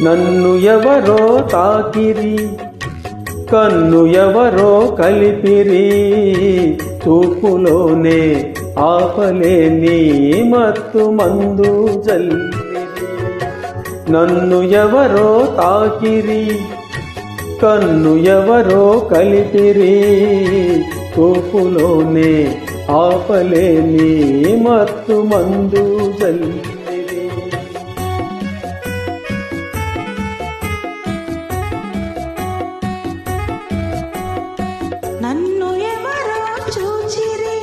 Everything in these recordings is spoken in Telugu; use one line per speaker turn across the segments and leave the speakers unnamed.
నన్ను ఎవరో తాకిరి, కన్ను ఎవరో కలిపిరి, చూపులోనే ఆపలేని మత్తు మందు జల్లిరి. నన్ను ఎవరో తాకిరి, కన్ను ఎవరో కలిపిరి, చూపులోనే ఆపలేని మత్తు మందు జల్లిరి.
నన్ను ఎవరో చూచిరి,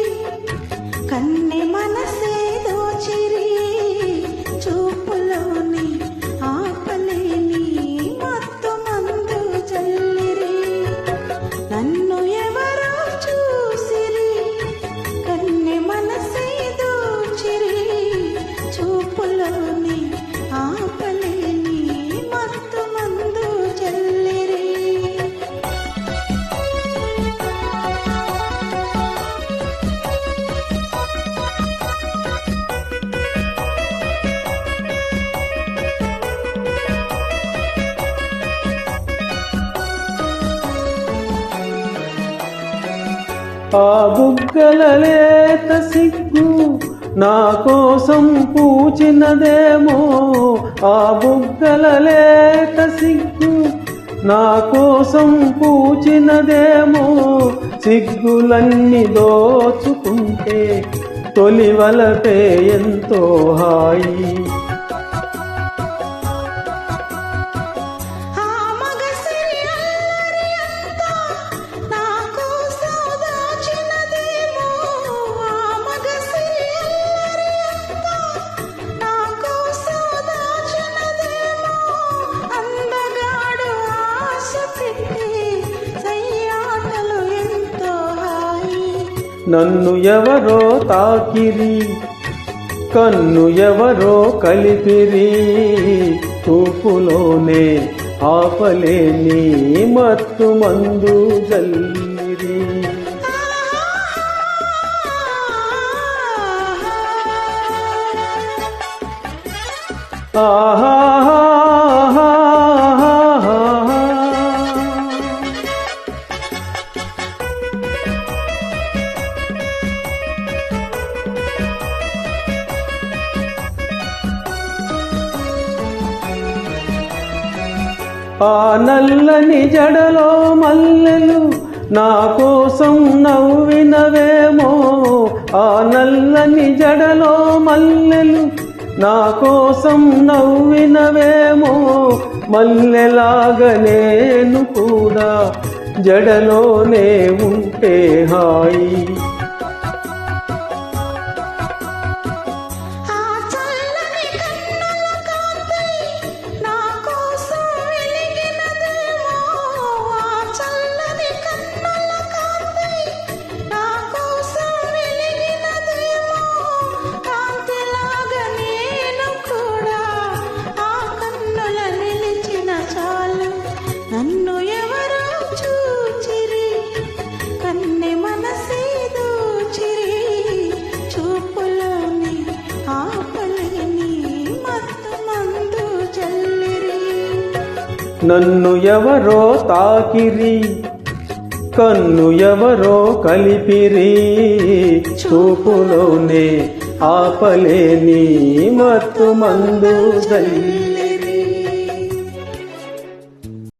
కన్నె మనసే దోచిరి, చూపులోని ఆపలేని మత్తు మందు జల్లిరి. నన్ను ఎవరో చూసిరి, కన్నె మనసే దోచిరి, చూపులోని ఆపలేని మత్తు మందు జల్లిరి.
ఆ బుగ్గల లేత సిగ్గు నా కోసం పూచినదేమో, ఆ బుగ్గల లేత సిగ్గు నా కోసం పూచినదేమో, సిగ్గులన్నీ దోచుకుంటే తొలివలపే ఎంతో హాయి. నన్ను ఎవరో తాకిరి, కన్ను ఎవరో కలిపిరి, చూపులోనే ఆపలేని మత్తు మందు జల్లిరి. ఆహా ఆ నల్లని జడలో మల్లెలు నా కోసం నవ్వినవేమో, ఆ నల్లని జడలో మల్లెలు నా కోసం నవ్వినవేమో, మల్లెలాగా నేను కూడా జడలోనే ఉంటే హాయి.
నన్ను ఎవరో చూచిరి, కన్నె మనసే దోచిరి, చూపులోని ఆపలేని మత్తు మందు జల్లిరి.
నన్ను ఎవరో తాకిరి, కన్ను ఎవరో కలిపిరి, చూపులోనే ఆపలేని మత్తు మందు జల్లిరి.